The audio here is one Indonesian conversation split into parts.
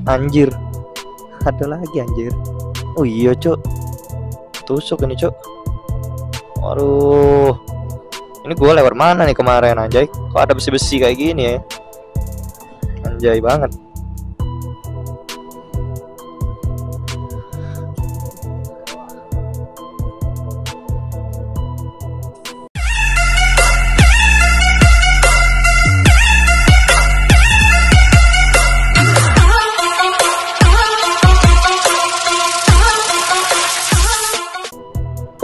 Anjir, ada lagi anjir. Oh iya cok, tusuk ini cok. Waduh, ini gue lewat mana nih kemarin anjay? Kok ada besi-besi kayak gini ya? Anjay banget.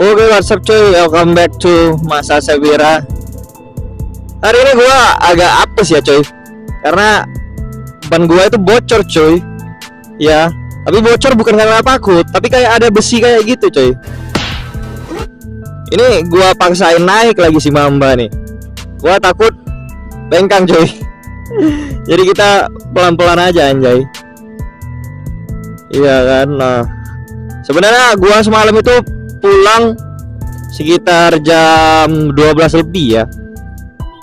Oke, what's up cuy, welcome back to Masa Sabira. Hari ini gua agak apes ya cuy, karena ban gua itu bocor cuy. Ya, tapi bocor bukan karena takut, tapi kayak ada besi kayak gitu cuy. Ini gua paksain naik lagi si Mamba nih. Gua takut bengkang cuy. Jadi kita pelan-pelan aja anjay. Iya kan. Nah, sebenarnya gua semalam itu pulang sekitar jam 12 lebih ya.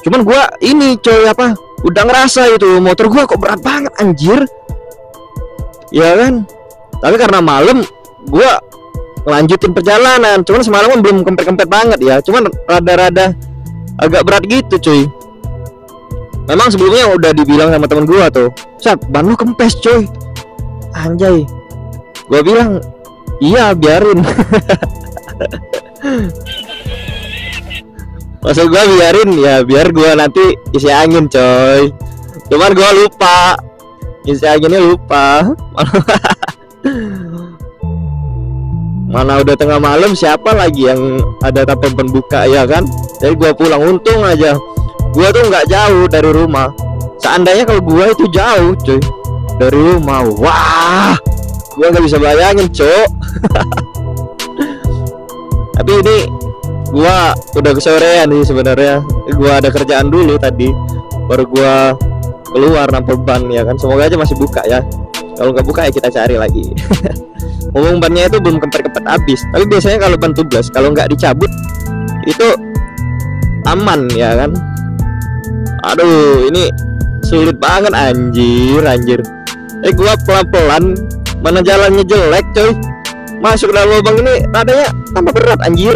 Cuman gua ini coy udah ngerasa itu motor gua kok berat banget anjir. Ya kan? Tapi karena malam gua lanjutin perjalanan. Cuman semalam belum kempet-kempet banget ya. Cuman rada-rada agak berat gitu cuy. Memang sebelumnya udah dibilang sama temen gua tuh, "Sat, ban lu kempes coy." Anjay. Gua bilang, "Iya, biarin." Maksud gua biarin ya, biar gua nanti isi angin coy. Cuman gua lupa isi anginnya, lupa. Mana udah tengah malam, siapa lagi yang ada tanpa pembuka ya kan. Jadi gua pulang, untung aja gua tuh nggak jauh dari rumah. Seandainya kalau gua itu jauh cuy dari rumah, wah gua nggak bisa bayangin cok. Tapi ini gua udah kesorean sih sebenarnya. Gua ada kerjaan dulu tadi, baru gua keluar nampol ban ya kan. Semoga aja masih buka ya. Kalau nggak buka ya kita cari lagi. Ngomong bannya itu belum kempet-kempet habis. Tapi biasanya kalau ban tubles kalau nggak dicabut itu aman ya kan. Aduh, ini sulit banget anjir. Gua pelan-pelan, mana jalannya jelek coy. Masuk dalam lubang ini radanya tambah berat anjir.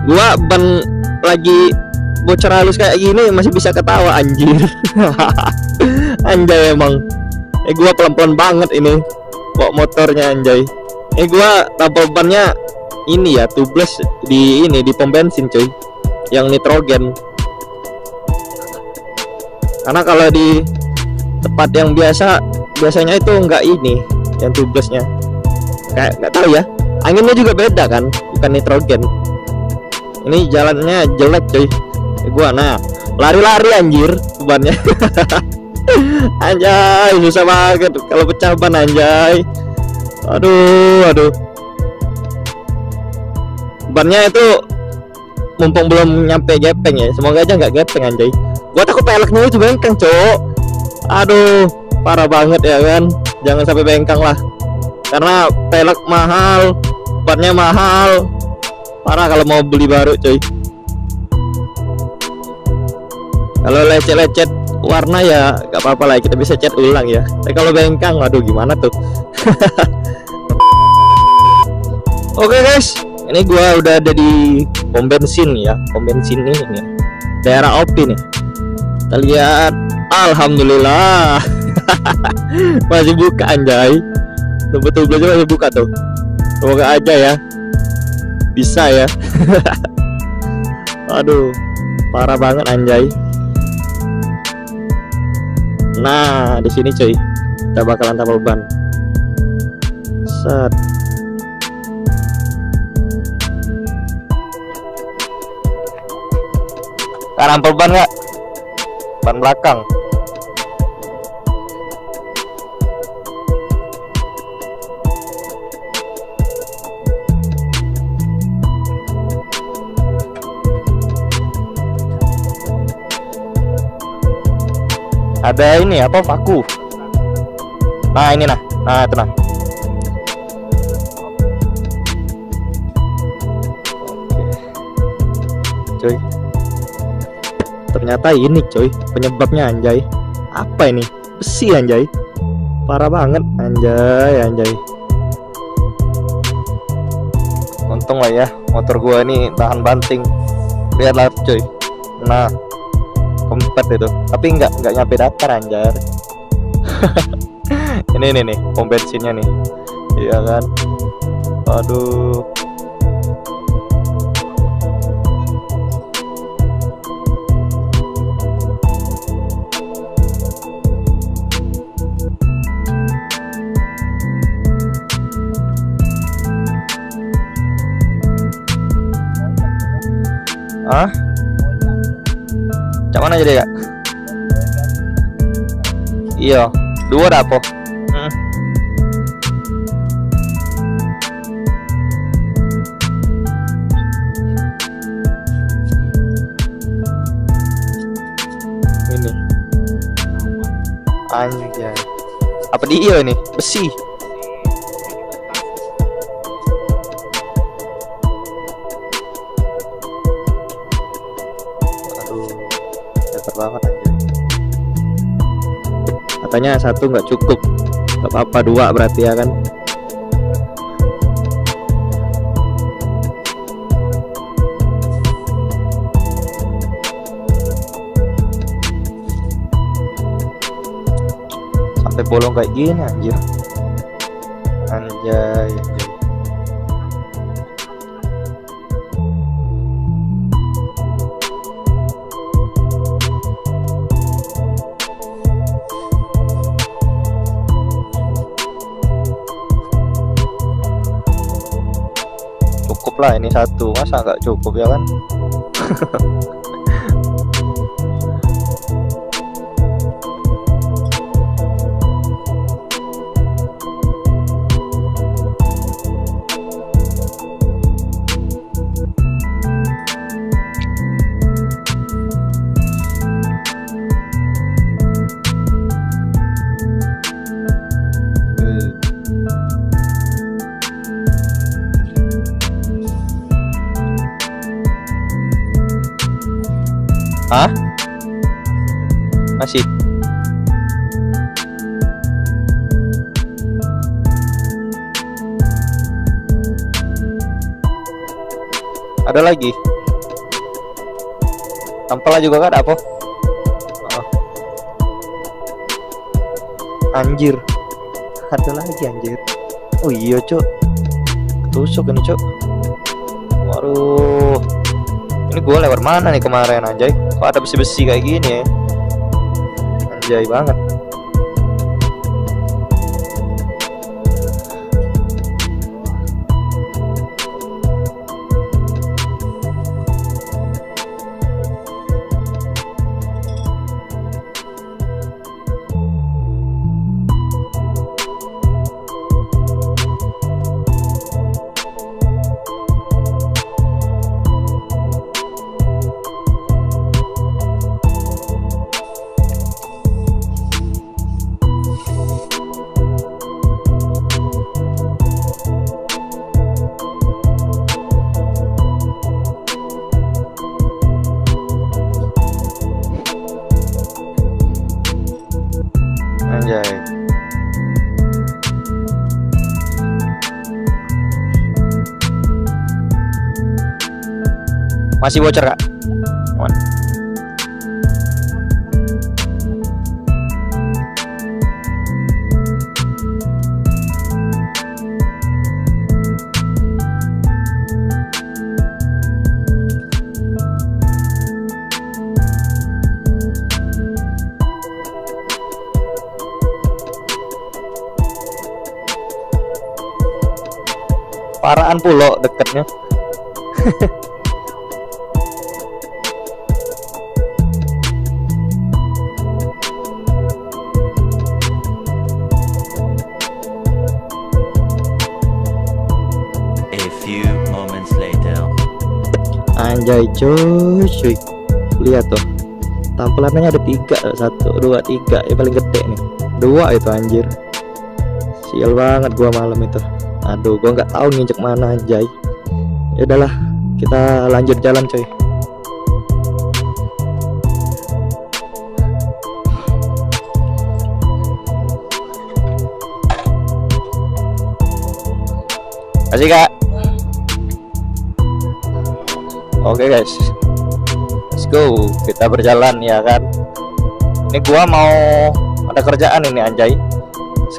Gua ban lagi bocor halus kayak gini masih bisa ketawa anjir. Anjay emang. Gua pelan-pelan banget ini bawa motornya anjay. Gua tampol bannya ini ya, tubeless di pom bensin coy, yang nitrogen. Karena kalau di tempat yang biasanya itu enggak ini yang tubelessnya, kayak nggak tahu ya, anginnya juga beda kan, bukan nitrogen. Ini jalannya jelek coy. Gua lari-lari anjir bannya. Anjay, susah banget kalau pecah ban anjay. Aduh. Bannya itu mumpung belum nyampe gepeng ya, semoga aja nggak gepeng anjay. Gua takut peleknya itu bengkang cok. Aduh, parah banget ya kan. Jangan sampai bengkang lah, karena pelek mahal, bannya mahal, parah kalau mau beli baru coy. Kalau lecet-lecet warna ya gak apa-apa lah, kita bisa cat ulang ya. Tapi kalau bengkang, waduh gimana tuh. Oke guys, ini gua udah ada di pom bensin ya, pom bensin ini ya, daerah OP nih. Kita lihat, alhamdulillah. Masih buka anjay. Betul masih buka tuh. Semoga aja ya bisa ya. Aduh, parah banget anjay. Nah, di sini cuy, kita bakalan tampal ban. Set. Tampal ban nggak? Ban belakang. Ada ini apa, paku. Nah ini nah itu nah. Oke. Coy, ternyata ini coy penyebabnya anjay. Apa ini? besi anjay. Parah banget anjay. Untung lah ya motor gua ini tahan banting. Lihatlah coy. Nah, kempet itu. Tapi nggak nyampe datar anjay. Ini nih pom bensinnya nih. Iya kan. Aduh. Ah? Cak mana jadi kak? Iya, 2 dah apa? Ini anjay. Apa dia ini? Besi. Banget anjay. Katanya 1 nggak cukup, nggak apa-apa 2 berarti ya kan. Sampai bolong kayak gini anjir. Anjay. Cukup lah ini 1, masa nggak cukup ya kan. Hah? Masih? Ada lagi? Tampalnya juga kan apa? Anjir. Ada lagi anjir. Oh iya cok. Ketusuk ini cok. Waduh. Ini gue lewat mana nih kemarin anjay? Kok ada besi-besi kayak gini ya? Anjay banget. Anjay. Masih bocor kak? Paraan pulau deketnya. A few moments later. Anjay cuy. Lihat tuh. Tampilannya ada 3, 1, 2, 3. Yang paling gede nih. 2 itu anjir. Sial banget gua malam itu. Aduh, gua nggak tahu nginjek mana anjay. Ya udahlah, kita lanjut jalan coy. Kasih Kak. Oke guys, let's go. Kita berjalan ya kan. Ini gua mau ada kerjaan ini anjay.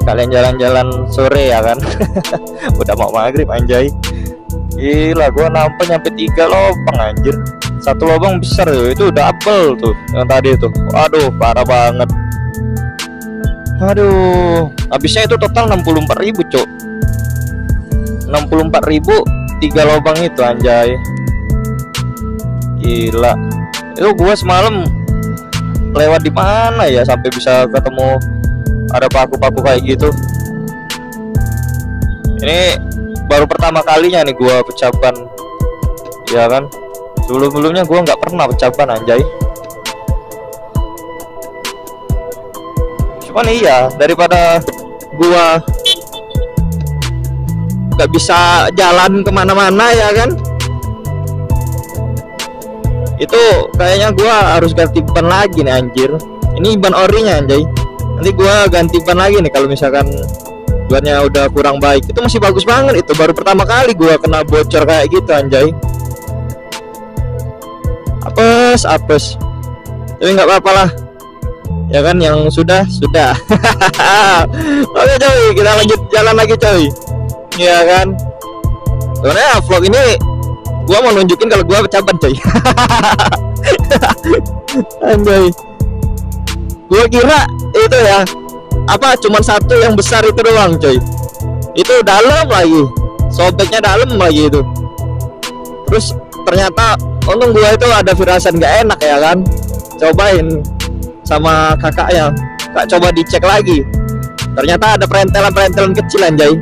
Sekalian jalan-jalan sore ya kan. Udah mau maghrib anjay. Gila, gua nyampe 3 lubang anjir. Satu lubang besar tuh, itu udah apel tuh yang tadi tuh. Aduh, parah banget. Aduh, habisnya itu total 64.000 cok. 64.000 3 lubang itu anjay. Gila. Itu gua semalam lewat di mana ya sampai bisa ketemu ada paku-paku kayak gitu. Ini baru pertama kalinya nih gua pecapan, ya kan. Sebelum-sebelumnya gua nggak pernah pecapan anjay. Cuman iya, daripada gua nggak bisa jalan kemana-mana ya kan, itu kayaknya gua harus ganti ban lagi nih anjir. Ini ban orinya anjay. Nanti gua ganti ban lagi nih kalau misalkan bannya udah kurang baik. Itu masih bagus banget, itu baru pertama kali gua kena bocor kayak gitu anjay. Apes tapi nggak apa-apa lah ya kan, yang sudah Oke coy, kita lanjut jalan lagi coy ya kan. Soalnya vlog ini gua mau nunjukin kalau gua pecapan coy. Anjay, gua kira itu ya apa cuman satu yang besar itu doang coy. Itu dalam lagi, sobeknya dalam lagi itu. Terus ternyata untung gua itu ada firasat nggak enak ya kan, cobain sama kakaknya, kak coba dicek lagi. Ternyata ada perentelan kecil anjay.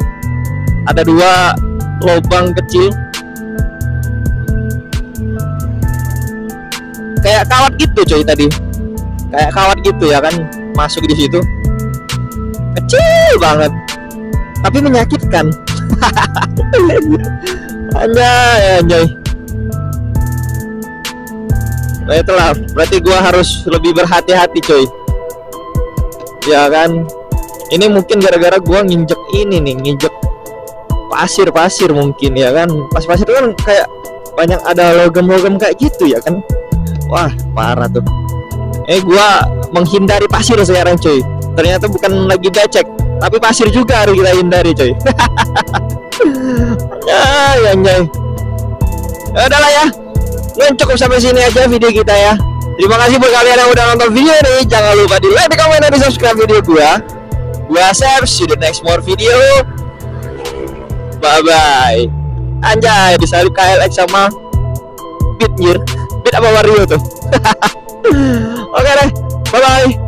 Ada 2 lubang kecil kayak kawat gitu coy tadi, kayak kawat gitu ya kan, masuk di situ kecil banget tapi menyakitkan. Anjay. Nah itulah, berarti gua harus lebih berhati-hati coy ya kan. Ini mungkin gara-gara gua nginjek ini nih, nginjek pasir mungkin ya kan. Pasir itu kan kayak banyak ada logam-logam kayak gitu ya kan. Wah parah tuh. Gua menghindari pasir sekarang coy. Ternyata bukan lagi becek, tapi pasir juga harus kita hindari coy. Anjay. Ya udahlah ya, cukup sampai sini aja video kita ya. Terima kasih buat kalian yang udah nonton video ini. Jangan lupa di like, di komen, dan di subscribe video gua. Gua Sep, see you the next more video. Bye bye. Anjay, disalip KLX sama Beat apa Wario tuh. Oke deh, bye bye.